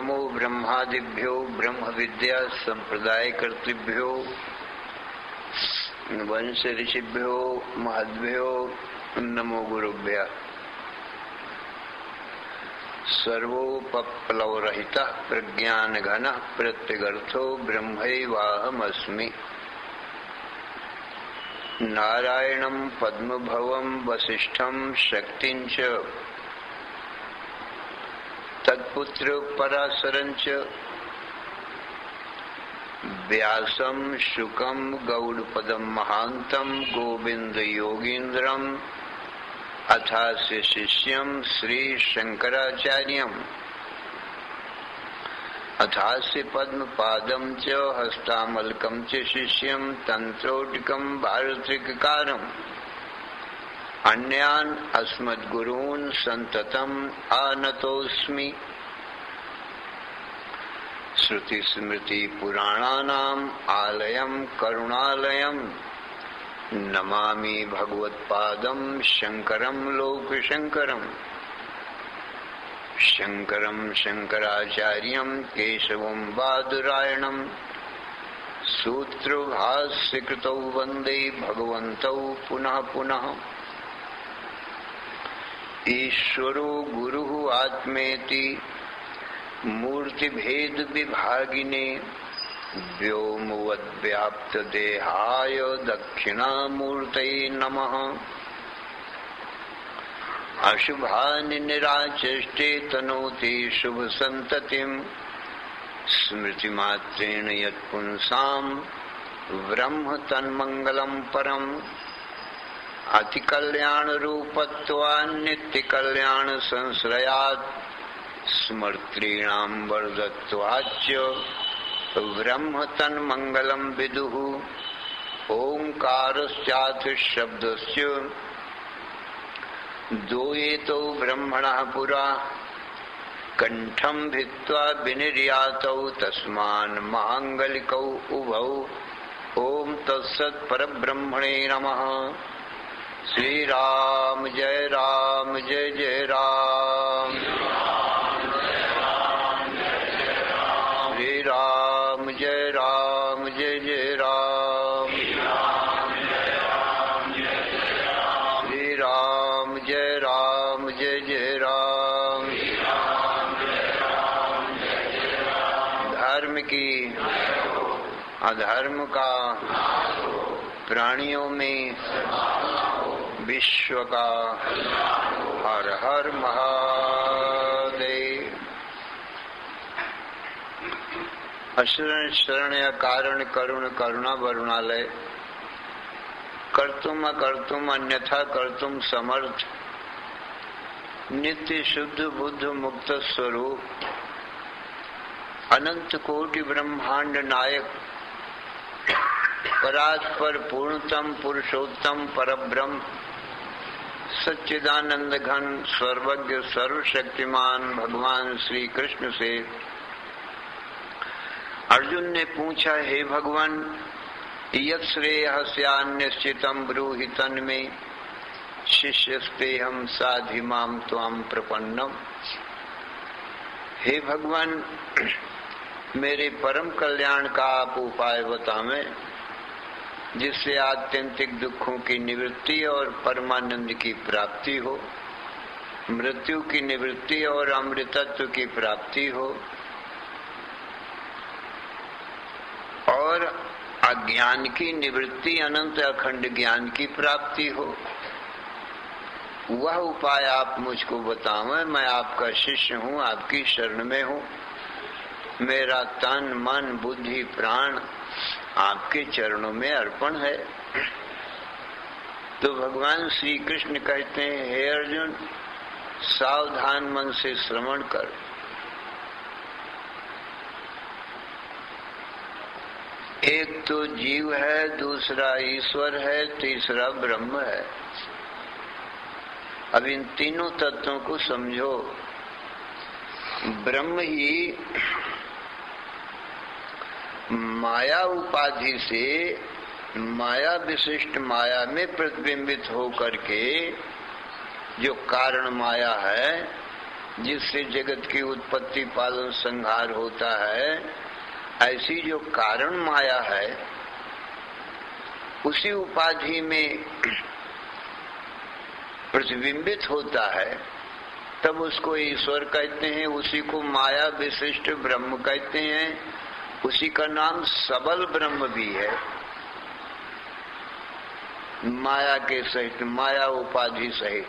नमो ब्रह्मादिभ्यो ब्रह्म विद्या संप्रदाय कर्तृभ्यो वंश ऋषिभ्यो महद्भ्यो नमो गुरुभ्य। सर्वोपप्लवरहितः प्रज्ञानघनः प्रत्यगर्थो ब्रह्मैवाहमस्मि। नारायणं पद्मभवं वसिष्ठं शक्तिञ्च तत्पुत्र पराशरञ्च व्यासं शुकं गौडपदं महान्तं गोविन्द योगीन्द्रम् अथास्य शिष्यं श्री शंकराचार्यम् अथास्य पद्मपादं च हस्तामलकं च शिष्यं तंत्रोटिकं भारत्रिककारम् अन्यान् अस्मद्गुरून् सन्ततम् आनतोऽस्मि। श्रुति स्मृति पुराणानाम् आलयं करुणालयं नमामि भगवत्पादं शंकरं लोकशंकरम्। शंकरं शंकराचार्यं केशवं बादरायणं सूत्रभाष्यकृतौ वन्दे भगवन्तौ पुनः पुनः। ईश्वरो गुरुः आत्मेति मूर्तिभेद विभागिने व्योमवद्व्याप्त देहाय दक्षिणामूर्तये नमः। अशुभानि निराचष्टे तनोति शुभ संततिं स्मृतिमात्रेण यत्पुंसां ब्रह्म तन्मंगलं परम्। अति कल्याण रूपत्वान् नित्य कल्याण संश्रयात् स्मर्तॄणां वर्धत्वाच्च ब्रह्म तन्मंगलं विदुः। ओंकारस्याथ शब्दस्य द्वयेतो ब्रह्मणः पुरा कंठं भित्त्वा विनिर्यातौ तस्मान् मांगलिकौ उभौ। ओम तत्सत् परब्रह्मणे नमः। श्री राम जय जय राम। श्री राम जय जय राम। श्री राम जय जय राम। धर्म की अधर्म का प्राणियों में विश्व का हर हर महादेव। अशरण शरण्य कारण करुण करुणा वरुणालय कर्तुम अकर्तुम अन्यथा कर्तुम समर्थ नित्य शुद्ध बुद्ध मुक्त स्वरूप अनंत कोटि ब्रह्मांड नायक परात्पर पूर्णतम पुरुषोत्तम परब्रह्म सच्चिदानंद घन सर्वज्ञ सर्वशक्तिमान भगवान श्री कृष्ण से अर्जुन ने पूछा, हे भगवान यत् श्रेयस्यान्यश्चितं ब्रूहि तन्मे शिष्यस्तेहं साधिमां त्वां प्रपन्नम। हे भगवान मेरे परम कल्याण का आप उपाय बतावें जिससे आत्यंतिक दुखों की निवृत्ति और परमानंद की प्राप्ति हो, मृत्यु की निवृत्ति और अमृतत्व की प्राप्ति हो और अज्ञान की निवृत्ति अनंत अखंड ज्ञान की प्राप्ति हो। वह उपाय आप मुझको बतावें। मैं आपका शिष्य हूँ, आपकी शरण में हूँ। मेरा तन मन बुद्धि प्राण आपके चरणों में अर्पण है। तो भगवान श्री कृष्ण कहते हैं, हे अर्जुन सावधान मन से श्रवण कर। एक तो जीव है, दूसरा ईश्वर है, तीसरा ब्रह्म है। अब इन तीनों तत्वों को समझो। ब्रह्म ही माया उपाधि से माया विशिष्ट माया में प्रतिबिंबित हो करके जो कारण माया है जिससे जगत की उत्पत्ति पालन संहार होता है, ऐसी जो कारण माया है उसी उपाधि में प्रतिबिंबित होता है, तब उसको ईश्वर कहते हैं। उसी को माया विशिष्ट ब्रह्म कहते हैं। उसी का नाम सबल ब्रह्म भी है, माया के सहित, माया उपाधि सहित।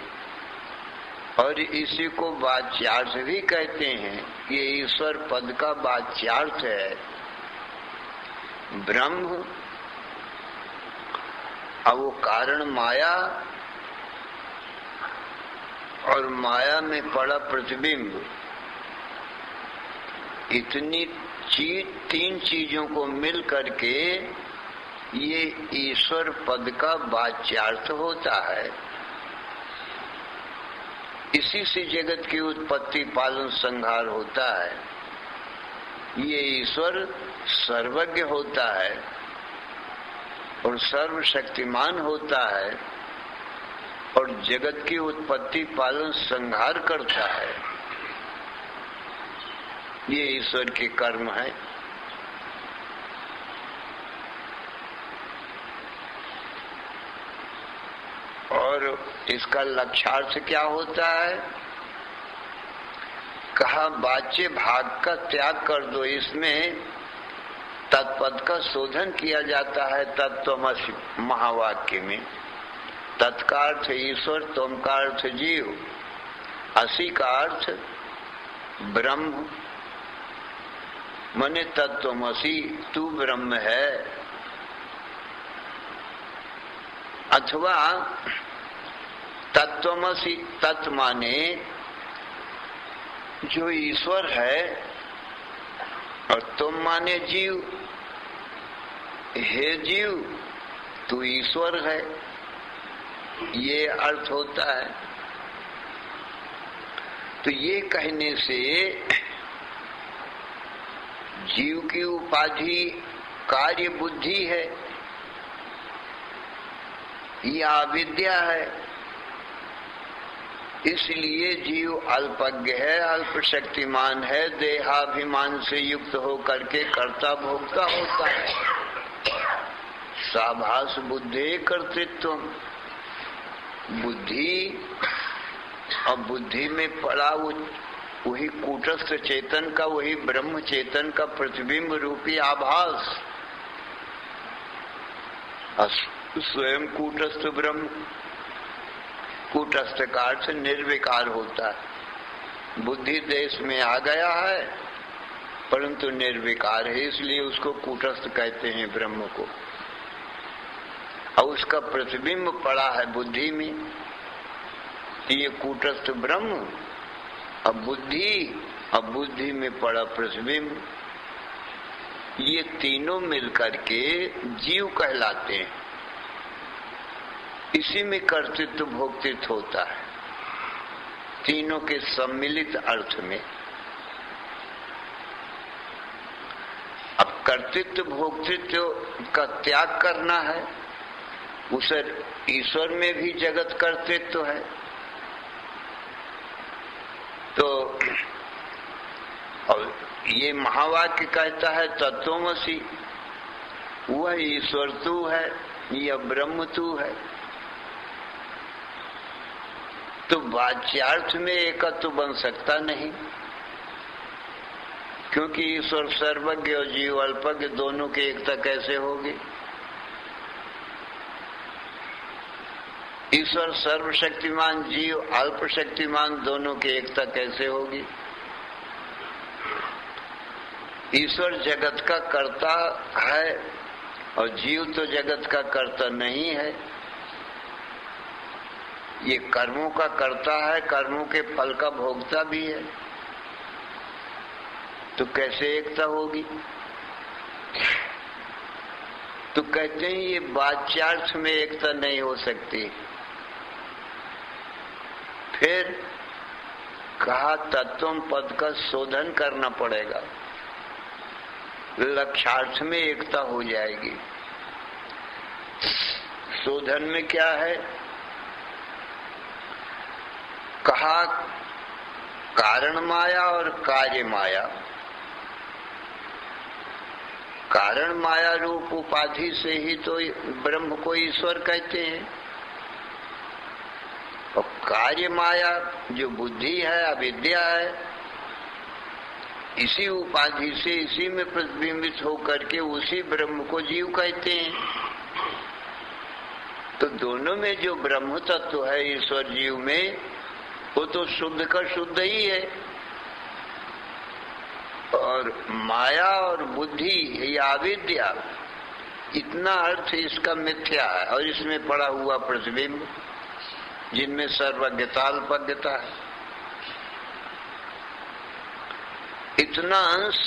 और इसी को वाच्यार्थ भी कहते हैं। ये ईश्वर पद का वाच्यार्थ है, ब्रह्म। अब वो कारण माया और माया में पड़ा प्रतिबिंब, इतनी तीन चीजों को मिल करके ये ईश्वर पद का वाच्यार्थ होता है। इसी से जगत की उत्पत्ति पालन संहार होता है। ये ईश्वर सर्वज्ञ होता है और सर्वशक्तिमान होता है और जगत की उत्पत्ति पालन संहार करता है। ये ईश्वर के कर्म है। और इसका लक्ष्यार्थ क्या होता है? कहा वाच्य भाग का त्याग कर दो। इसमें तत्पद का शोधन किया जाता है तत्त्वमसि महावाक्य में। तत् का अर्थ ईश्वर, तुम का अर्थ जीव, असि का अर्थ ब्रह्म। मने तत्त्वमसि, तू ब्रह्म है। अथवा तत्त्वमसि, तत् माने जो ईश्वर है और तुम माने जीव। हे जीव, तू ईश्वर है, ये अर्थ होता है। तो ये कहने से जीव की उपाधि कार्य बुद्धि है या अविद्या है, इसलिए जीव अल्पज्ञ है, अल्प शक्तिमान है, देहाभिमान से युक्त होकर के कर्ता भोक्ता होता है। साभास बुद्धि कर्तृत्व, बुद्धि और बुद्धि में पड़ा वही कूटस्थ चेतन का, वही ब्रह्म चेतन का प्रतिबिंब रूपी आभास, स्वयं कूटस्थ ब्रह्म। कूटस्थ का अर्थ निर्विकार होता है। बुद्धि देश में आ गया है परंतु निर्विकार है, इसलिए उसको कूटस्थ कहते हैं ब्रह्म को। और उसका प्रतिबिंब पड़ा है बुद्धि में, ये कूटस्थ ब्रह्म। अब बुद्धि में पड़ा प्रतिबिंब, ये तीनों मिलकर के जीव कहलाते हैं। इसी में कर्तृत्व भोक्तृत्व होता है, तीनों के सम्मिलित अर्थ में। अब कर्तृत्व भोक्तृत्व का त्याग करना है। उस ईश्वर में भी जगत कर्तृत्व है, तो और ये महावाक्य कहता है तत्त्वमसि, वह ईश्वर तू है, यह ब्रह्म तू है। तो वाच्यार्थ में एकत्व बन सकता नहीं, क्योंकि ईश्वर सर्वज्ञ और जीव अल्पज्ञ, दोनों की एकता कैसे होगी? ईश्वर सर्वशक्तिमान, जीव अल्प शक्तिमान, दोनों की एकता कैसे होगी? ईश्वर जगत का कर्ता है और जीव तो जगत का कर्ता नहीं है। ये कर्मों का कर्ता है, कर्मों के फल का भोगता भी है, तो कैसे एकता होगी? तो कहते हैं ये वाच्यार्थ में एकता नहीं हो सकती। फिर कहा तत्व पद का शोधन करना पड़ेगा, लक्ष्यार्थ में एकता हो जाएगी। शोधन में क्या है? कहा कारण माया और कार्य माया। कारण माया रूप उपाधि से ही तो ब्रह्म को ईश्वर कहते हैं, और कार्य माया जो बुद्धि है, अविद्या है, इसी उपाधि से इसी में प्रतिबिंबित होकर के उसी ब्रह्म को जीव कहते हैं। तो दोनों में जो ब्रह्म तत्व है ईश्वर जीव में, वो तो शुद्ध का शुद्ध ही है, और माया और बुद्धि या अविद्या, इतना अर्थ इसका मिथ्या है, और इसमें पड़ा हुआ प्रतिबिंब जिनमें सर्वज्ञता अल्पज्ञता है, इतना अंश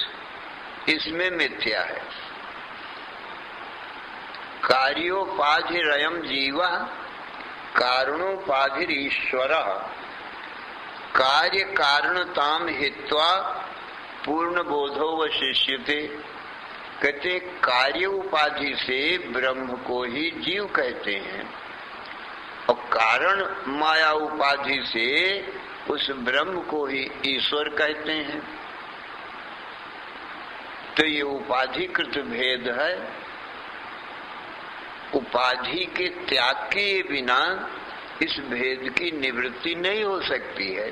इसमें मिथ्या है। कार्योपाधिरयम् जीवा कारणोपाधिर ईश्वरः कार्य कारणताम हित्वा पूर्ण बोधो वशिष्यते। कहते कार्य उपाधि से ब्रह्म को ही जीव कहते हैं, और कारण माया उपाधि से उस ब्रह्म को ही ईश्वर कहते हैं। तो ये उपाधिकृत भेद है। उपाधि के त्याग के बिना इस भेद की निवृत्ति नहीं हो सकती है।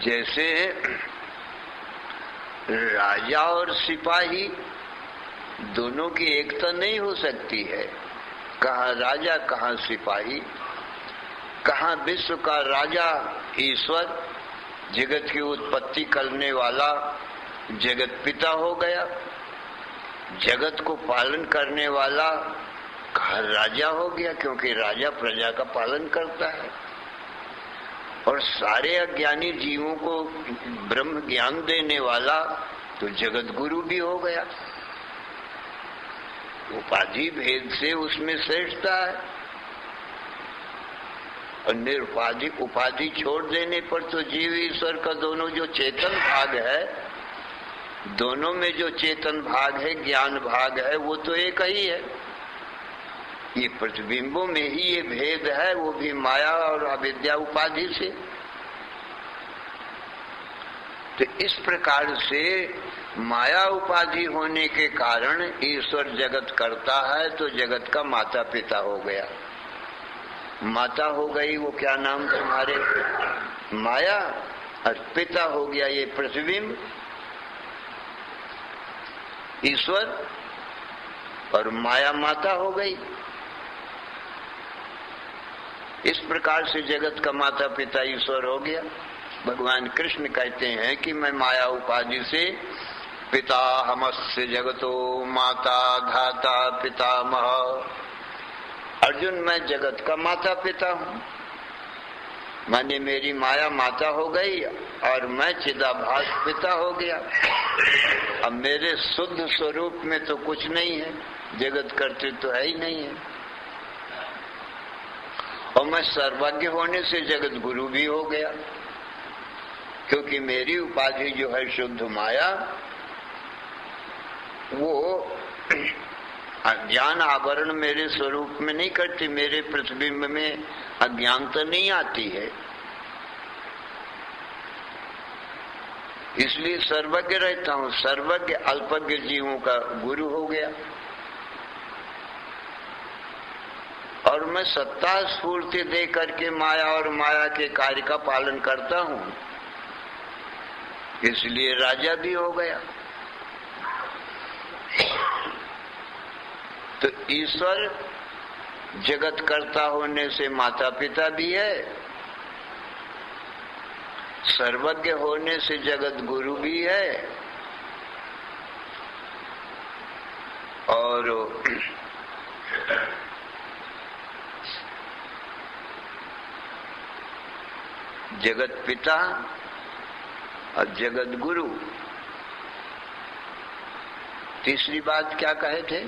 जैसे राजा और सिपाही दोनों की एकता नहीं हो सकती है, कहाँ राजा कहाँ सिपाही, कहाँ विश्व का राजा ईश्वर, जगत की उत्पत्ति करने वाला जगत पिता हो गया, जगत को पालन करने वाला कहाँ राजा हो गया, क्योंकि राजा प्रजा का पालन करता है, और सारे अज्ञानी जीवों को ब्रह्म ज्ञान देने वाला तो जगत गुरु भी हो गया। उपाधि भेद से उसमें श्रेष्ठता है, और निरुपाधि उपाधि छोड़ देने पर तो जीव ईश्वर का दोनों जो चेतन भाग है, दोनों में जो चेतन भाग है, ज्ञान भाग है, वो तो एक ही है। ये प्रतिबिंबों में ही ये भेद है, वो भी माया और अविद्या उपाधि से। तो इस प्रकार से माया उपाधि होने के कारण ईश्वर जगत करता है, तो जगत का माता पिता हो गया। माता हो गई वो क्या नाम तुम्हारे, माया, और पिता हो गया ये प्रतिबिंब ईश्वर, और माया माता हो गई। इस प्रकार से जगत का माता पिता ईश्वर हो गया। भगवान कृष्ण कहते हैं कि मैं माया उपाधि से पिता हमस्य जगतो माता धाता पितामह। अर्जुन मैं जगत का माता पिता हूँ, माने मेरी माया माता हो गई और मैं चिदाभास पिता हो गया। अब मेरे शुद्ध स्वरूप में तो कुछ नहीं है, जगत करते तो है ही नहीं है, और मैं सर्वज्ञ होने से जगत गुरु भी हो गया, क्योंकि मेरी उपाधि जो है शुद्ध माया, वो अज्ञान आवरण मेरे स्वरूप में नहीं करती, मेरे प्रतिबिंब में अज्ञानता नहीं आती है, इसलिए सर्वज्ञ रहता हूँ। सर्वज्ञ अल्पज्ञ जीवों का गुरु हो गया, और मैं सत्ता स्फूर्ति दे करके माया और माया के कार्य का पालन करता हूँ, इसलिए राजा भी हो गया। तो ईश्वर जगत कर्ता होने से माता पिता भी है, सर्वज्ञ होने से जगत गुरु भी है, और जगत पिता और जगत गुरु। तीसरी बात क्या कहे थे?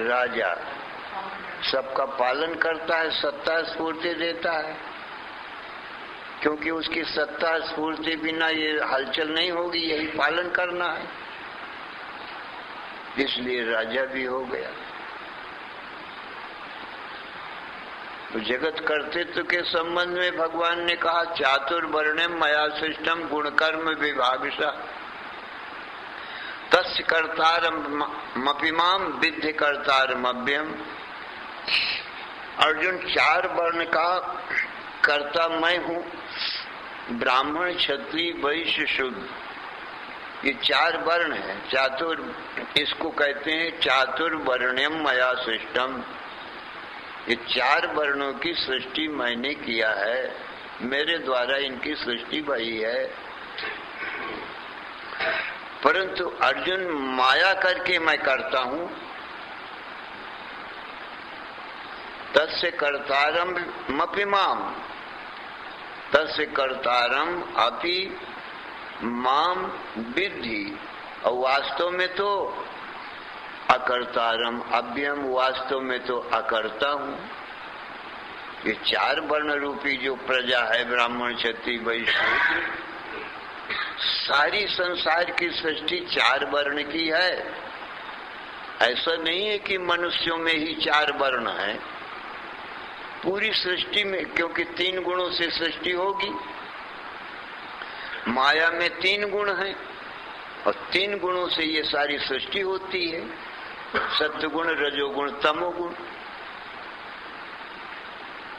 राजा सबका पालन करता है, सत्ता स्फूर्ति देता है, क्योंकि उसकी सत्ता स्फूर्ति बिना ये हलचल नहीं होगी, यही पालन करना है, इसलिए राजा भी हो गया। तो जगत कर्तृत्व के संबंध में भगवान ने कहा चातुर्वर्ण्यम मया सृष्टम गुण कर्म विभागशा तस्य कर्तारमपिमाम विद्धि कर्तारमभ्यम। अर्जुन, 4 वर्ण का कर्ता मैं हूँ, ब्राह्मण क्षत्रिय वैश्य शूद्र, ये 4 वर्ण है। इसको कहते हैं चातुर्वर्ण्यम मया सृष्टम। ये 4 वर्णों की सृष्टि मैंने किया है, मेरे द्वारा इनकी सृष्टि भई है। परंतु अर्जुन, माया करके मैं करता हूं। तस्य कर्तारम मपिमाम, तस्य कर्तारम अपि माम विद्धि। और वास्तव में तो अकर्तारम अभ्यम, वास्तव में तो अकर्ता हूं। ये 4 वर्ण रूपी जो प्रजा है, ब्राह्मण क्षत्रिय वैश्य शूद्र, सारी संसार की सृष्टि 4 वर्ण की है। ऐसा नहीं है कि मनुष्यों में ही 4 वर्ण है, पूरी सृष्टि में, क्योंकि 3 गुणों से सृष्टि होगी। माया में 3 गुण हैं और 3 गुणों से ये सारी सृष्टि होती है, सत्वगुण, रजोगुण, तमोगुण।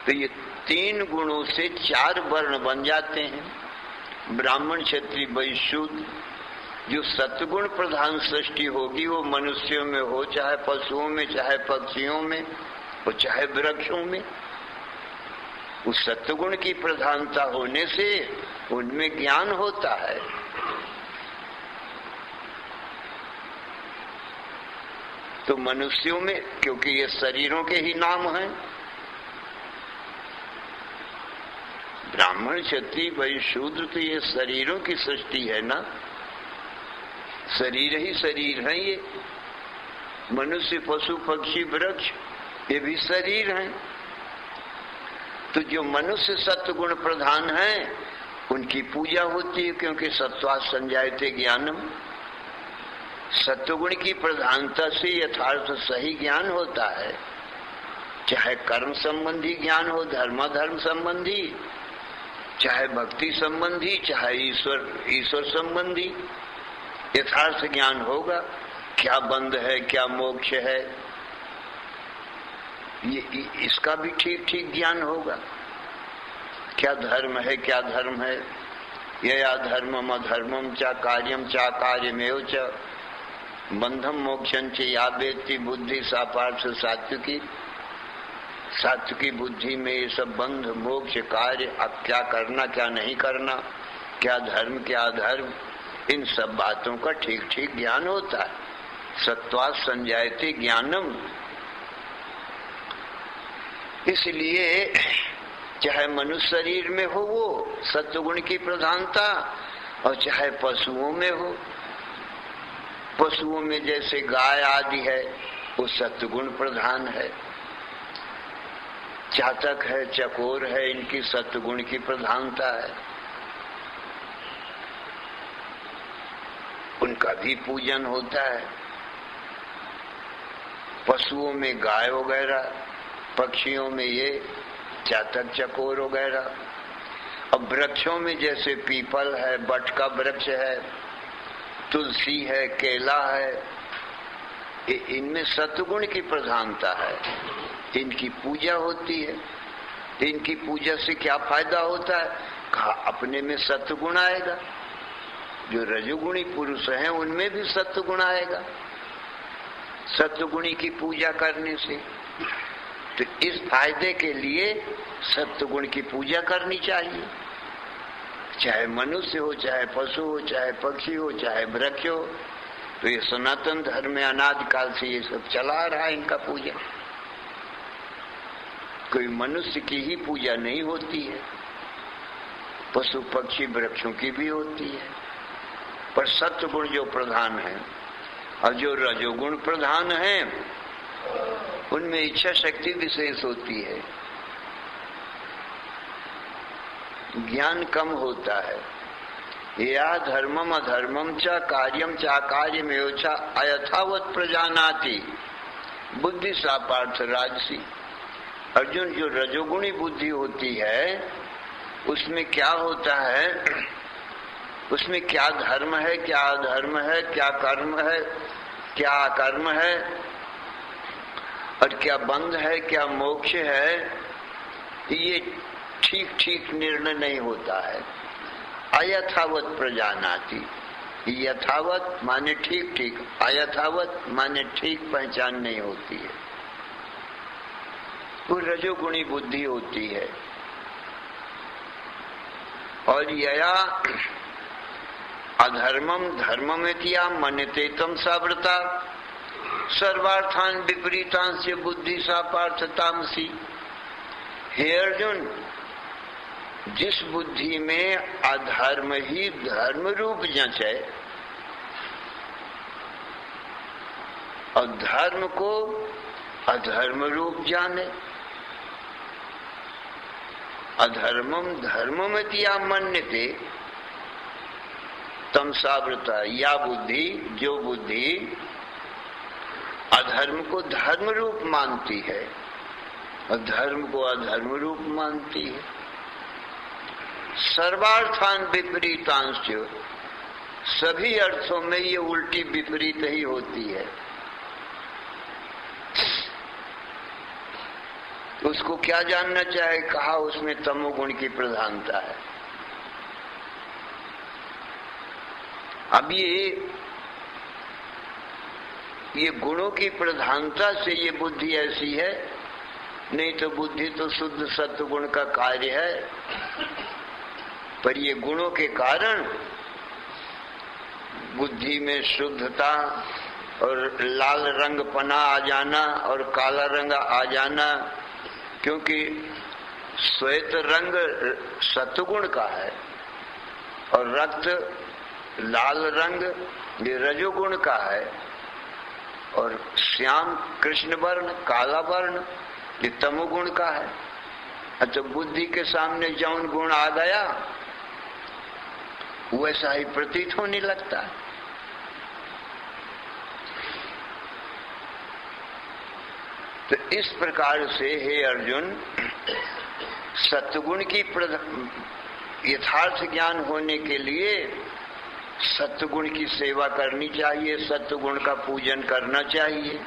तो ये 3 गुणों से 4 वर्ण बन जाते हैं, ब्राह्मण क्षत्रिय वैश्य शूद्र। जो सत्वगुण प्रधान सृष्टि होगी वो मनुष्यों में हो, चाहे पशुओं में, चाहे पक्षियों में, और चाहे वृक्षों में। उस सत्वगुण की प्रधानता होने से उनमें ज्ञान होता है। तो मनुष्यों में, क्योंकि ये शरीरों के ही नाम हैं, ब्राह्मण क्षत्रिय वैश्य शूद्र, तो ये शरीरों की सृष्टि है ना, शरीर ही शरीर है। ये मनुष्य, पशु, पक्षी, वृक्ष, ये भी शरीर हैं। तो जो मनुष्य सत्वगुण प्रधान हैं उनकी पूजा होती है, क्योंकि सत्वात् संजायते ज्ञानम। सत्वगुण की प्रधानता से यथार्थ सही ज्ञान होता है, चाहे कर्म संबंधी ज्ञान हो, धर्म संबंधी, चाहे भक्ति संबंधी, चाहे ईश्वर संबंधी। यथार्थ ज्ञान होगा, क्या बंध है, क्या मोक्ष है, ये इसका भी ठीक ठीक ज्ञान होगा। क्या धर्म है, क्या धर्म है, यया धर्मम अधर्मम च कार्यम च कार्यमेव च बंधम मोक्षं च या वेत्ति बुद्धि सा पार्थ सात्विकी। सात्विकी बुद्धि में ये सब बंध, मोक्ष, कार्य, अब क्या करना, क्या नहीं करना, क्या धर्म, क्या अधर्म, इन सब बातों का ठीक ठीक ज्ञान होता है। सत्वात् संजायते ज्ञानम। इसलिए चाहे मनुष्य शरीर में हो वो सत्वगुण की प्रधानता, और चाहे पशुओं में हो। पशुओं में जैसे गाय आदि है वो सत्वगुण प्रधान है, चातक है, चकोर है, इनकी सत्वगुण की प्रधानता है। उनका भी पूजन होता है। पशुओं में गाय वगैरह, पक्षियों में ये चातक, चकोर वगैरह। अब वृक्षों में जैसे पीपल है, बट का वृक्ष है, तुलसी है, केला है, इनमें सत्वगुण की प्रधानता है, इनकी पूजा होती है। इनकी पूजा से क्या फायदा होता है? कहा अपने में सत्वगुण आएगा, जो रजोगुणी पुरुष हैं उनमें भी सत्वगुण आएगा सत्वगुणी की पूजा करने से। तो इस फायदे के लिए सत्वगुण की पूजा करनी चाहिए, चाहे मनुष्य हो, चाहे पशु हो, चाहे पक्षी हो, चाहे वृक्ष हो। तो ये सनातन धर्म में अनादिकाल से ये सब चला आ रहा है, इनका पूजा। कोई मनुष्य की ही पूजा नहीं होती है, पशु पक्षी वृक्षों की भी होती है। पर सत्वगुण जो प्रधान है और जो रजोगुण प्रधान है उनमें इच्छा शक्ति विशेष होती है, ज्ञान कम होता है। या धर्मम अधर्मम च कार्यम च कार्यमेव च अयथावत प्रजानाति बुद्धि सा पार्थ राजसी। अर्जुन, जो रजोगुणी बुद्धि होती है उसमें क्या होता है, उसमें क्या धर्म है, क्या अधर्म है, क्या कर्म है, क्या अकर्म है, और क्या बंध है, क्या मोक्ष है, ये ठीक ठीक निर्णय नहीं होता है। अयथावत प्रजानाति, यथावत माने ठीक ठीक, अयथावत माने ठीक पहचान नहीं होती है। वो रजोगुणी बुद्धि होती है। और यया अधर्मम धर्ममित्या मन्यते तम सावृता सर्वार्थान विपरीतांश बुद्धि सा पार्थ तामसी। हे अर्जुन, जिस बुद्धि में अधर्म ही धर्म रूप जंचे और धर्म को अधर्म रूप जाने, अधर्मम धर्ममित्या मन्यते तम सावृता, या बुद्धि, जो बुद्धि अधर्म को धर्म रूप मानती है और धर्म को अधर्म रूप मानती है, सर्वार्थान विपरीतांश, सभी अर्थों में ये उल्टी विपरीत ही होती है। उसको क्या जानना चाहे, कहा उसमें तमोगुण की प्रधानता है। अब ये गुणों की प्रधानता से ये बुद्धि ऐसी है, नहीं तो बुद्धि तो शुद्ध सत्व गुण का कार्य है, पर ये गुणों के कारण बुद्धि में शुद्धता और लाल रंग पना आ जाना और काला रंग आ जाना, क्योंकि श्वेत रंग सत्वगुण का है और रक्त लाल रंग ये रजोगुण का है और श्याम कृष्ण वर्ण काला वर्ण ये तमोगुण का है। तो बुद्धि के सामने जौन गुण आ गया वैसा ही प्रतीत होने लगता है। तो इस प्रकार से हे अर्जुन, सत्वगुण की यथार्थ ज्ञान होने के लिए सत्वगुण की सेवा करनी चाहिए, सत्वगुण का पूजन करना चाहिए,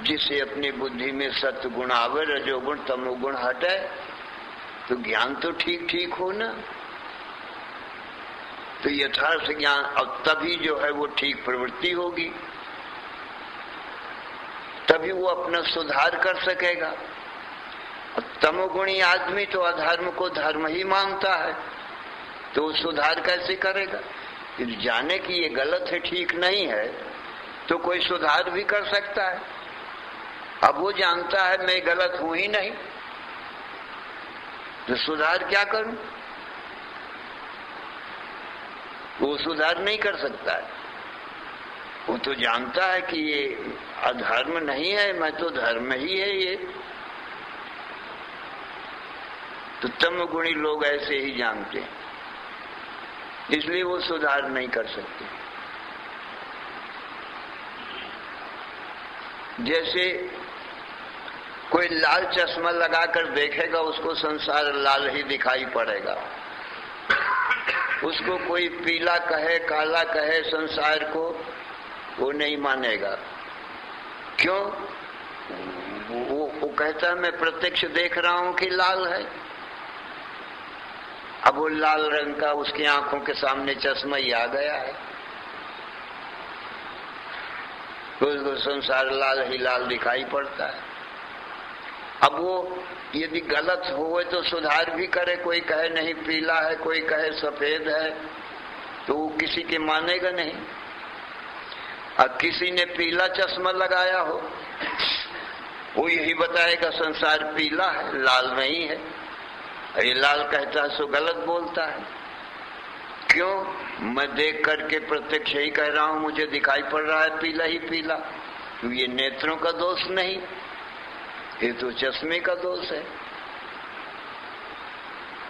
जिससे अपनी बुद्धि में सत्वगुण आवे, रजोगुण तमोगुण हटे, तो ज्ञान तो ठीक ठीक हो ना। तो यथार्थ ज्ञान अब तभी जो है वो ठीक प्रवृत्ति होगी, तभी वो अपना सुधार कर सकेगा। तमोगुणी आदमी तो अधर्म को धर्म ही मानता है, तो सुधार कैसे करेगा? जाने कि ये गलत है, ठीक नहीं है, तो कोई सुधार भी कर सकता है। अब वो जानता है मैं गलत हूं ही नहीं, तो सुधार क्या करूं? वो सुधार नहीं कर सकता है। वो तो जानता है कि ये अधर्म नहीं है, मैं तो धर्म ही है ये। तो तमगुणी लोग ऐसे ही जानते हैं, इसलिए वो सुधार नहीं कर सकते। जैसे कोई लाल चश्मा लगाकर देखेगा, उसको संसार लाल ही दिखाई पड़ेगा। उसको कोई पीला कहे काला कहे संसार को, वो नहीं मानेगा। क्यों? वो कहता है मैं प्रत्यक्ष देख रहा हूं कि लाल है। अब वो लाल रंग का उसकी आंखों के सामने चश्मा ही आ गया है, तो उसको संसार लाल ही लाल दिखाई पड़ता है। अब वो यदि गलत हो तो सुधार भी करे, कोई कहे नहीं पीला है, कोई कहे सफेद है, तो वो किसी के मानेगा नहीं। अब किसी ने पीला चश्मा लगाया हो, वो यही बताएगा संसार पीला है, लाल नहीं है। ये लाल कहता है सो गलत बोलता है। क्यों? मैं देख करके प्रत्यक्ष ही कह रहा हूं, मुझे दिखाई पड़ रहा है पीला ही पीला। तो ये नेत्रों का दोष नहीं, ये तो चश्मे का दोष है।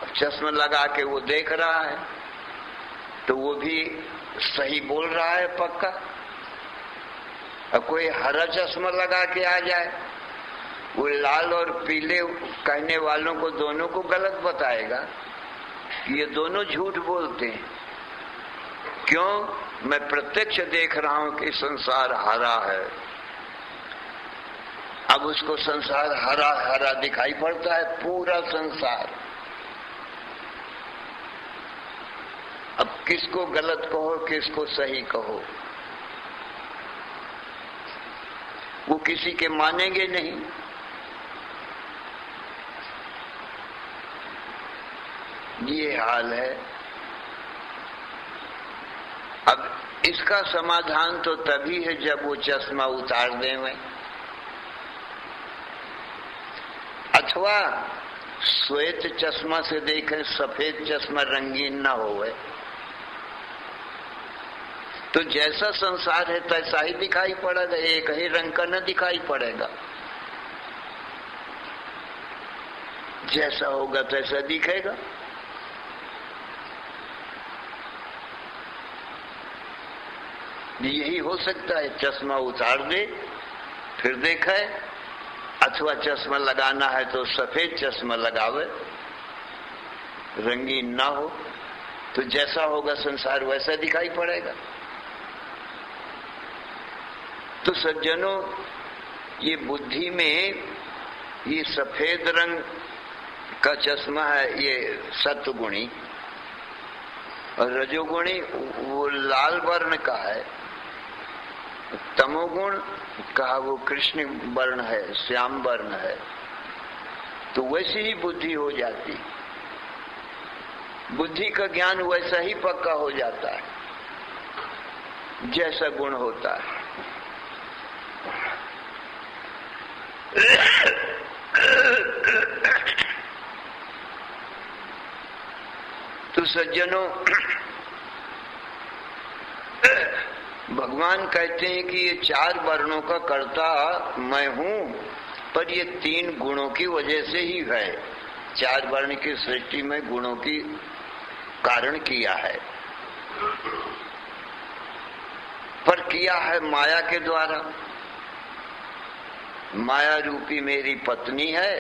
अब चश्मा लगा के वो देख रहा है, तो वो भी सही बोल रहा है पक्का। अब कोई हरा चश्मा लगा के आ जाए वो लाल और पीले कहने वालों को दोनों को गलत बताएगा कि ये दोनों झूठ बोलते हैं। क्यों? मैं प्रत्यक्ष देख रहा हूं कि संसार हरा है। अब उसको संसार हरा हरा दिखाई पड़ता है, पूरा संसार। अब किसको गलत कहो, किसको सही कहो, वो किसी के मानेंगे नहीं। ये हाल है। अब इसका समाधान तो तभी है जब वो चश्मा उतार दें, अथवा श्वेत चश्मा से देखें, सफेद चश्मा रंगीन ना होवे, तो जैसा संसार है तैसा ही दिखाई पड़ेगा, एक ही रंग का न दिखाई पड़ेगा। जैसा होगा तैसा दिखेगा। यही हो सकता है, चश्मा उतार दे फिर देखे, अथवा चश्मा लगाना है तो सफेद चश्मा लगावे, रंगीन ना हो, तो जैसा होगा संसार वैसा दिखाई पड़ेगा। तो सज्जनों, ये बुद्धि में ये सफेद रंग का चश्मा है, ये सत्वगुणी, और रजोगुणी वो लाल वर्ण का है, तमोगुण का वो कृष्ण वर्ण है, श्याम वर्ण है। तो वैसी ही बुद्धि हो जाती, बुद्धि का ज्ञान वैसा ही पक्का हो जाता है जैसा गुण होता है। तो सज्जनों, भगवान कहते हैं कि ये चार वर्णों का कर्ता मैं हूं, पर ये तीन गुणों की वजह से ही है। चार वर्ण की सृष्टि में गुणों की कारण किया है, पर किया है माया के द्वारा। माया रूपी मेरी पत्नी है,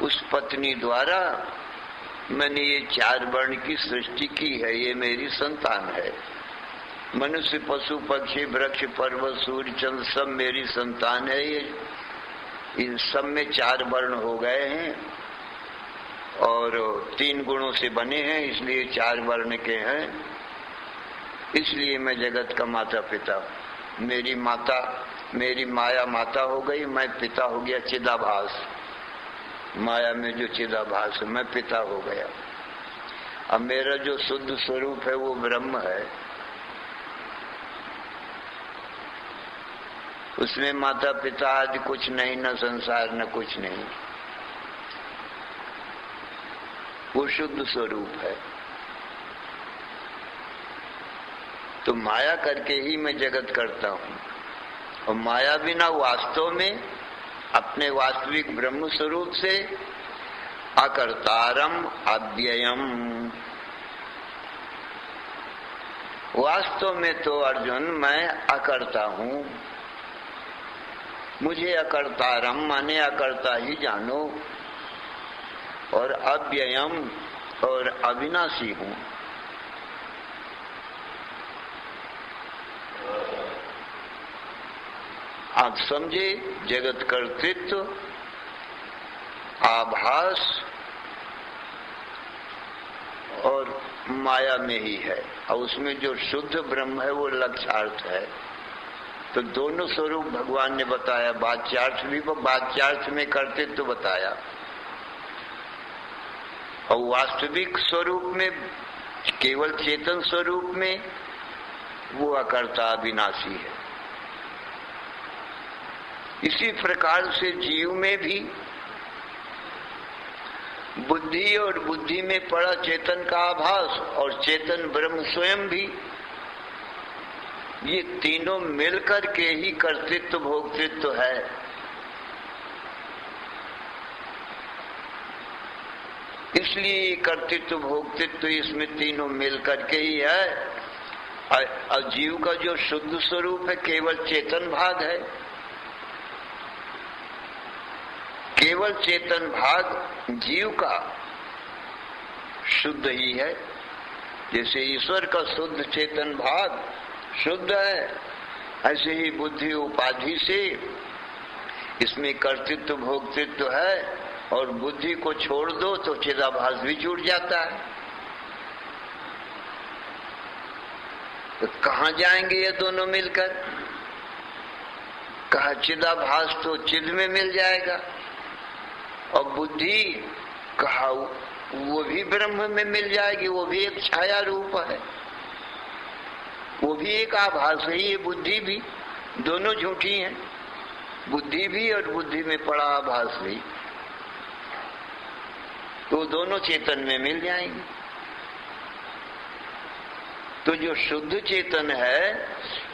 उस पत्नी द्वारा मैंने ये चार वर्ण की सृष्टि की है, ये मेरी संतान है। मनुष्य, पशु, पक्षी, वृक्ष, पर्वत, सूर्य, चंद्र सब मेरी संतान है। ये इन सब में चार वर्ण हो गए हैं और तीन गुणों से बने हैं, इसलिए चार वर्ण के हैं। इसलिए मैं जगत का माता पिता हूं। मेरी माया माता हो गई, मैं पिता हो गया। चिदाभास, माया में जो चिदाभास है, मैं पिता हो गया। अब मेरा जो शुद्ध स्वरूप है वो ब्रह्म है, उसमें माता पिता आदि कुछ नहीं, न संसार न कुछ नहीं, वो शुद्ध स्वरूप है। तो माया करके ही मैं जगत करता हूं, और माया बिना वास्तव में अपने वास्तविक ब्रह्म स्वरूप से अकर्तारम अव्ययम। वास्तव में तो अर्जुन मैं अकर्ता हूं, मुझे अकर्तारम माने अकर्ता ही जानो, और अव्ययम और अविनाशी हूं। आप समझे, जगत कर्तृत्व आभास और माया में ही है, और उसमें जो शुद्ध ब्रह्म है वो लक्ष्यार्थ है। तो दोनों स्वरूप भगवान ने बताया, वाच्यार्थ भी, वाच्यार्थ में कर्तृत्व बताया, और वास्तविक स्वरूप में केवल चेतन स्वरूप में वो अकर्ता अविनाशी है। इसी प्रकार से जीव में भी बुद्धि और बुद्धि में पड़ा चेतन का आभास और चेतन ब्रह्म स्वयं भी, ये तीनों मिलकर के ही कर्तृत्व भोक्तृत्व है। इसलिए कर्तृत्व भोक्तृत्व इसमें तीनों मिलकर के ही है। और जीव का जो शुद्ध स्वरूप है केवल चेतन भाग है, केवल चेतन भाग जीव का शुद्ध ही है। जैसे ईश्वर का शुद्ध चेतन भाग शुद्ध है, ऐसे ही बुद्धि उपाधि से इसमें कर्तृत्व भोक्तृत्व है, और बुद्धि को छोड़ दो तो चिदाभास भी छूट जाता है। तो कहाँ जाएंगे ये दोनों मिलकर? कहा चिदाभास तो चिद में मिल जाएगा, और बुद्धि कहा वो भी ब्रह्म में मिल जाएगी, वो भी एक छाया रूप है, वो भी एक आभास ही है, बुद्धि भी। दोनों झूठी हैं, बुद्धि भी और बुद्धि में पड़ा आभास भी, तो दोनों चेतन में मिल जाएंगे। तो जो शुद्ध चेतन है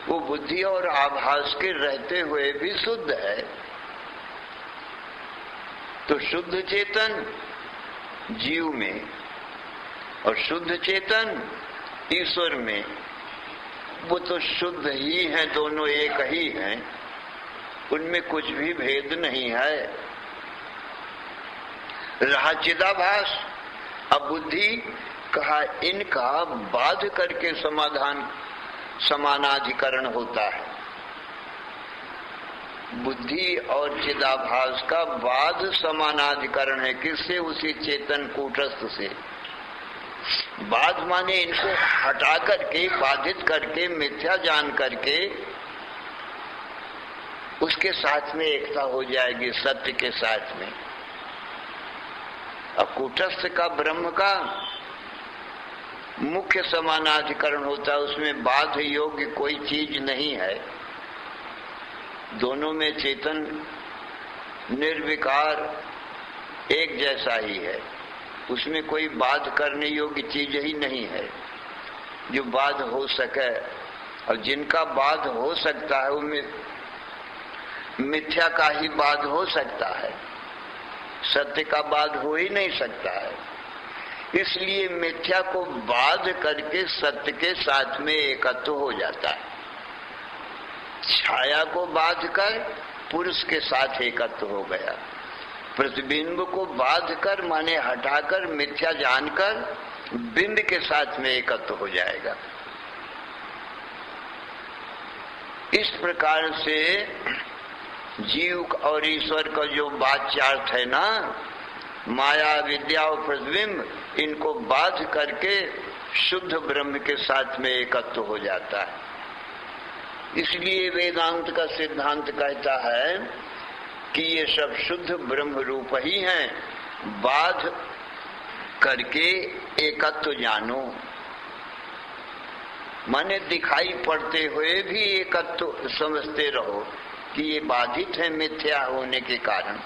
वो बुद्धि और आभास के रहते हुए भी शुद्ध है। तो शुद्ध चेतन जीव में और शुद्ध चेतन ईश्वर में, वो तो शुद्ध ही है, दोनों एक ही हैं, उनमें कुछ भी भेद नहीं है। रहा चिदाभास, अब बुद्धि कहा इनका बाध करके समानाधिकरण होता है। बुद्धि और चिदाभास का बाध समानाधिकरण है। किससे? उसी चेतन कूटस्थ से। बाध माने इनको हटा करके, बाधित करके, मिथ्या जान करके उसके साथ में एकता हो जाएगी, सत्य के साथ में। अब कूटस्थ का ब्रह्म का मुख्य समानाधिकरण होता है, उसमें बाध योग्य कोई चीज नहीं है। दोनों में चेतन निर्विकार एक जैसा ही है, उसमें कोई बाध करने योग्य चीज ही नहीं है जो बाध हो सके। और जिनका बाध हो सकता है उनमें मिथ्या का ही बाध हो सकता है, सत्य का बाध हो ही नहीं सकता है। इसलिए मिथ्या को बाध करके सत्य के साथ में एकत्व हो जाता है। छाया को बाध कर पुरुष के साथ एकत्व हो गया, प्रतिबिंब को बाध कर माने हटाकर, मिथ्या जानकर बिंब के साथ में एकत्व हो जाएगा। इस प्रकार से जीव और ईश्वर का जो बातचार्थ है ना, माया विद्या और प्रतिबिंब, इनको बाध करके शुद्ध ब्रह्म के साथ में एकत्व हो जाता है। इसलिए वेदांत का सिद्धांत कहता है कि ये सब शुद्ध ब्रह्म रूप ही हैं, बाध करके एकत्व जानो। माने दिखाई पड़ते हुए भी एकत्व समझते रहो कि ये बाधित है मिथ्या होने के कारण।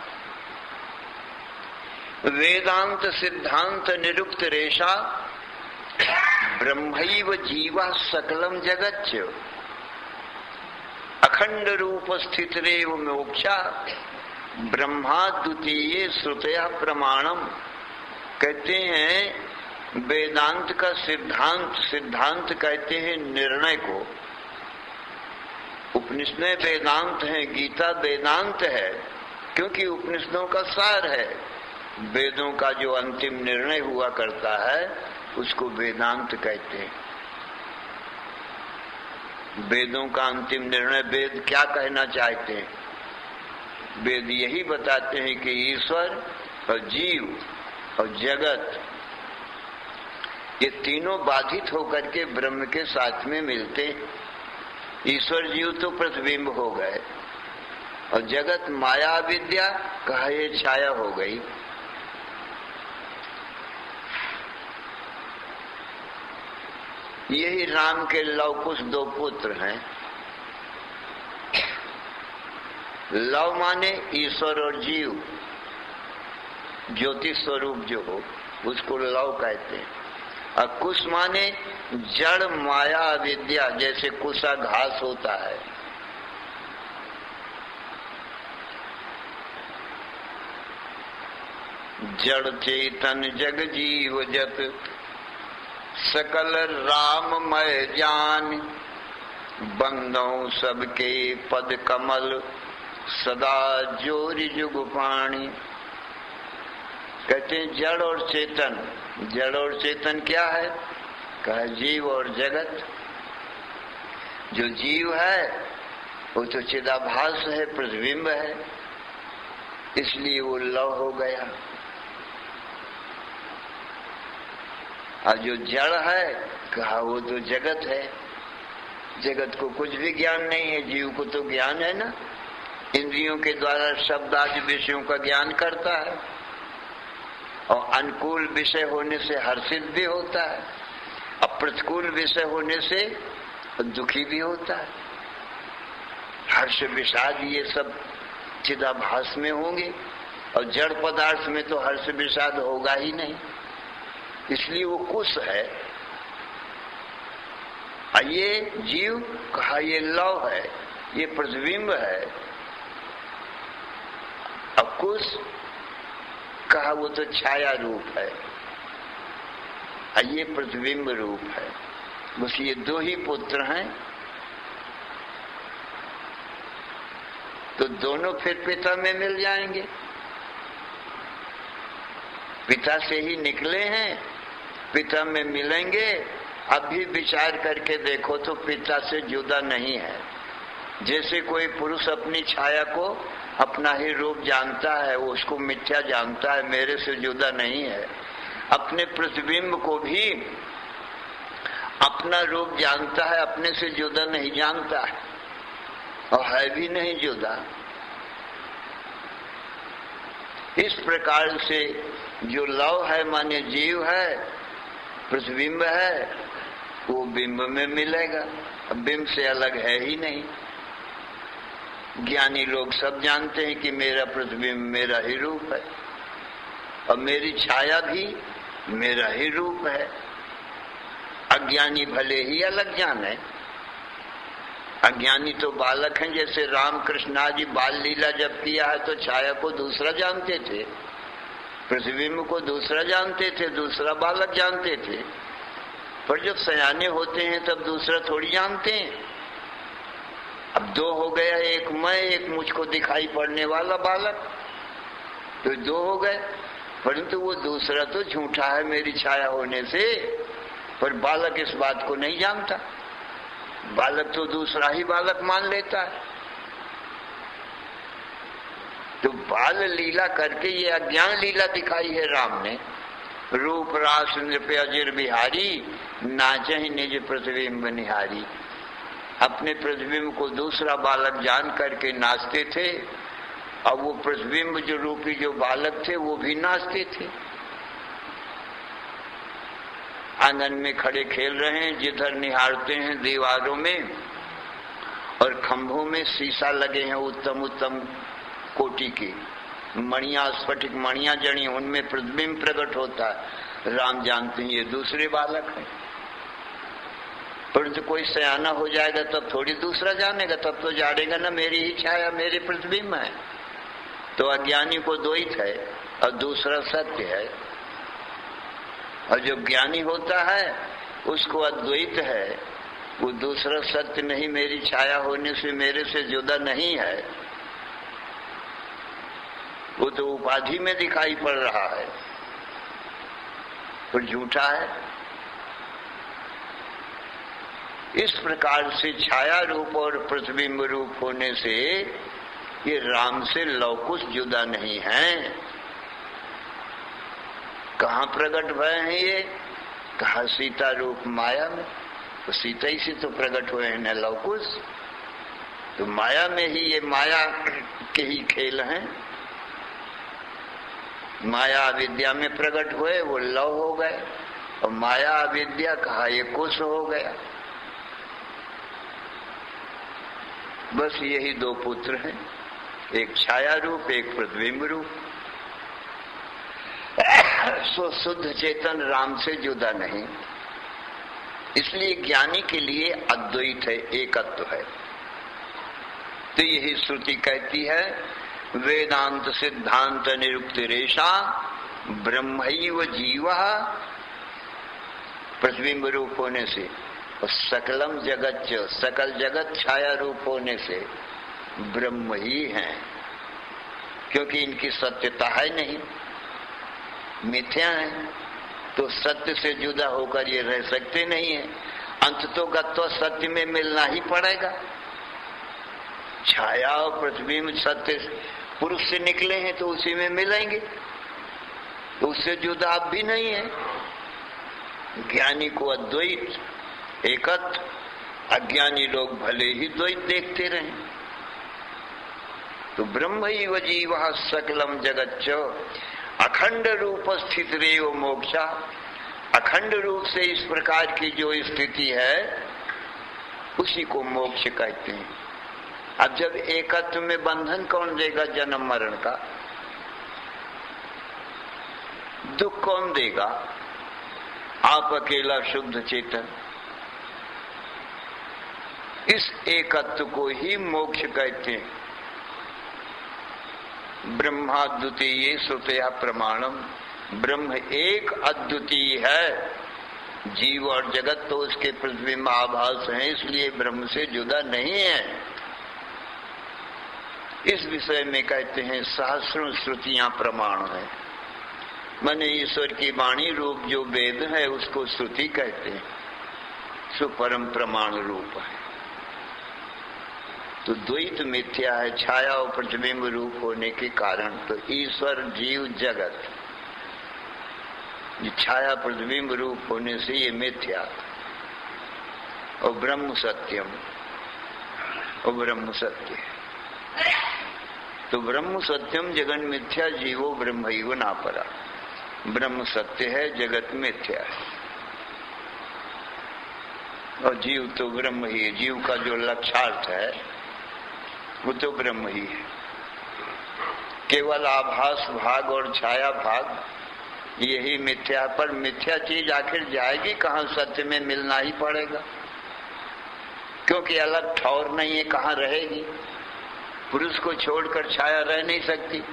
वेदांत सिद्धांत निरुक्त रेशा ब्रह्मैव जीवा सकलम जगच्च अखंड रूप स्थित रेव मोक्षा ब्रह्मा द्वितीय श्रुतया प्रमाणम। कहते हैं वेदांत का सिद्धांत कहते हैं निर्णय को। उपनिषद वेदांत है, गीता वेदांत है, क्योंकि उपनिषदों का सार है। वेदों का जो अंतिम निर्णय हुआ करता है उसको वेदांत कहते हैं। वेदों का अंतिम निर्णय, वेद क्या कहना चाहते हैं? वेद यही बताते हैं कि ईश्वर और जीव और जगत, ये तीनों बाधित होकर के ब्रह्म के साथ में मिलते। ईश्वर जीव तो प्रतिबिंब हो गए और जगत माया विद्या कहा ये छाया हो गई। यही राम के लवकुश दो पुत्र हैं। लव माने ईश्वर और जीव, ज्योति स्वरूप जो हो उसको लव कहते हैं। और कुश माने जड़ माया विद्या, जैसे कुशा घास होता है। जड़ चेतन जग जीव जत सकल राममय जान बंदों सबके पद कमल सदा जोरि जुग पाणी। कहते हैं जड़ और चेतन। जड़ और चेतन क्या है? कहा जीव और जगत। जो जीव है वो तो चिदाभास है, प्रतिबिंब है, इसलिए वो लव हो गया। और जो जड़ है कहा वो तो जगत है। जगत को कुछ भी ज्ञान नहीं है, जीव को तो ज्ञान है ना, इंद्रियों के द्वारा शब्द आदि विषयों का ज्ञान करता है और अनुकूल विषय होने से हर्षित भी होता है, और प्रतिकूल विषय होने से दुखी भी होता है। हर्ष विषाद ये सब चिदाभास में होंगे, और जड़ पदार्थ में तो हर्ष विषाद होगा ही नहीं, इसलिए वो कुश है। ये जीव कहा ये लव है, ये प्रतिबिंब है। अब कुश कहा वो तो छाया रूप है, ये प्रतिबिंब रूप है। बस ये दो ही पुत्र हैं, तो दोनों फिर पिता में मिल जाएंगे। पिता से ही निकले हैं, पिता में मिलेंगे। अभी विचार करके देखो तो पिता से जुदा नहीं है। जैसे कोई पुरुष अपनी छाया को अपना ही रूप जानता है, वो उसको मिथ्या जानता है, मेरे से जुदा नहीं है। अपने प्रतिबिंब को भी अपना रूप जानता है, अपने से जुदा नहीं जानता है, और है भी नहीं जुदा। इस प्रकार से जो लव है माने जीव है, प्रतिबिंब है, वो बिंब में मिलेगा। बिंब से अलग है ही नहीं। ज्ञानी लोग सब जानते हैं कि मेरा प्रतिबिंब मेरा ही रूप है, और मेरी छाया भी मेरा ही रूप है। अज्ञानी भले ही अलग जाने, अज्ञानी तो बालक हैं। जैसे रामकृष्ण आदि बाल लीला जब किया है तो छाया को दूसरा जानते थे, प्रतिबिंब को दूसरा जानते थे, दूसरा बालक जानते थे। पर जब सयाने होते हैं तब दूसरा थोड़ी जानते हैं। अब दो हो गया, एक मैं, एक मुझको दिखाई पड़ने वाला बालक, तो दो हो गए। परंतु वो दूसरा तो झूठा है मेरी छाया होने से, पर बालक इस बात को नहीं जानता। बालक तो दूसरा ही बालक मान लेता है। तो बाल लीला करके ये अज्ञान लीला दिखाई है राम ने। रूप रास नृप अजिर बिहारी, नाचहि निज प्रतिबिंब निहारी। अपने प्रतिबिंब को दूसरा बालक जान करके नाचते थे, और वो प्रतिबिंब जो रूपी जो बालक थे वो भी नाचते थे। आंगन में खड़े खेल रहे हैं, जिधर निहारते हैं दीवारों में और खंभों में शीशा लगे हैं उत्तम उत्तम कोटि की मणियां, स्फटिक मणियां जड़ी, उनमें प्रतिबिंब प्रकट होता है। राम जानते हैं ये दूसरे बालक हैं। परंतु कोई सयाना हो जाएगा तब थोड़ी दूसरा जानेगा, तब तो जानेगा ना मेरी ही छाया मेरे प्रतिबिंब है। तो अज्ञानी को द्वैत है और दूसरा सत्य है, और जो ज्ञानी होता है उसको अद्वैत है। वो दूसरा सत्य नहीं, मेरी छाया होने से मेरे से जुदा नहीं है, वो तो उपाधि में दिखाई पड़ रहा है, पर झूठा है। इस प्रकार से छाया रूप और प्रतिबिंब रूप होने से ये राम से लवकुश जुदा नहीं है। कहाँ प्रकट भय हैं ये? कहा सीता रूप माया में, तो सीता ही से तो प्रकट हुए हैं न लवकुश। तो माया में ही ये माया के ही खेल हैं। माया अविद्या में प्रकट हुए, वो लव हो गए, और माया अविद्या कहा ये कुश हो गया। बस यही दो पुत्र हैं, एक छाया रूप, एक प्रतिबिंब रूप। सो शुद्ध चेतन राम से जुदा नहीं, इसलिए ज्ञानी के लिए अद्वैत है, एकत्व है। तो यही श्रुति कहती है वेदांत सिद्धांत निरुक्ति रेशा ब्रह्मैव जीवः, प्रतिबिंब रूप होने से, और सकलम जगत, सकल जगत छाया रूप होने से ब्रह्म ही है, क्योंकि इनकी सत्यता है नहीं। मिथ्या है, तो सत्य से जुदा होकर ये रह सकते नहीं है। अंततोगत्वा सत्य में मिलना ही पड़ेगा। छाया और प्रतिबिंब सत्य पुरुष से निकले हैं तो उसी में मिलेंगे, तो उससे जुदा आप भी नहीं है। ज्ञानी को अद्वैत एकत्व, अज्ञानी लोग भले ही द्वैत देखते रहे। तो ब्रह्मैव जीवः सकलम जगच्च अखंड रूप स्थित रेव मोक्षा। अखंड रूप से इस प्रकार की जो स्थिति है उसी को मोक्ष कहते हैं। अब जब एकत्व में बंधन कौन देगा? जन्म मरण का दुख कौन देगा? आप अकेला शुद्ध चेतन। इस एकत्व को ही मोक्ष कहते हैं। ब्रह्माद्वितीय श्रुतया प्रमाणम, ब्रह्म एक अद्वितीय है, जीव और जगत तो उसके प्रतिबिंब आभास हैं, इसलिए ब्रह्म से जुदा नहीं है। इस विषय में कहते हैं सहस्रों श्रुतियां प्रमाण है। माने ईश्वर की वाणी रूप जो वेद है उसको श्रुति कहते हैं, सो परम प्रमाण रूप है। तो द्वैत मिथ्या है छाया और प्रतिबिंब रूप होने के कारण। तो ईश्वर जीव जगत छाया प्रतिबिंब रूप होने से ये मिथ्या, और ब्रह्म सत्यम, और ब्रह्म सत्य है। तो ब्रह्म सत्यम जगन मिथ्या जीवो ब्रह्मैव नापरा। ब्रह्म सत्य है, जगत मिथ्या है, और जीव तो ब्रह्म ही है। जीव का जो लक्षार्थ है वो तो ब्रह्म ही है। केवल आभास भाग और छाया भाग यही मिथ्या। पर मिथ्या चीज आखिर जाएगी कहाँ? सत्य में मिलना ही पड़ेगा, क्योंकि अलग ठौर नहीं है, कहाँ रहेगी? पुरुष को छोड़कर छाया रह नहीं सकती,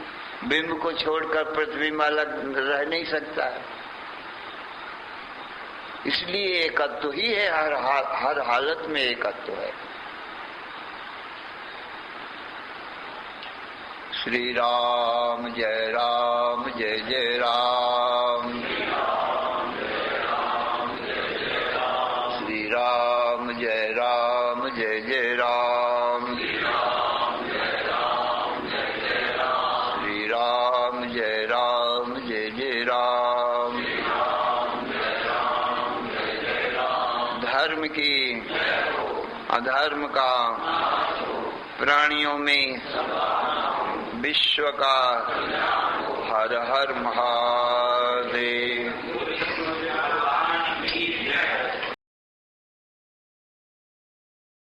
बिंब को छोड़कर प्रतिबिंब अलग रह नहीं सकता है। इसलिए एकत्व ही है, हर हालत में एकत्व है। श्री राम जय जय राम, श्री राम जय राम, श्री राम जय राम। धर्म की अधर्म का, प्राणियों में विश्व का, हर हर महादेव।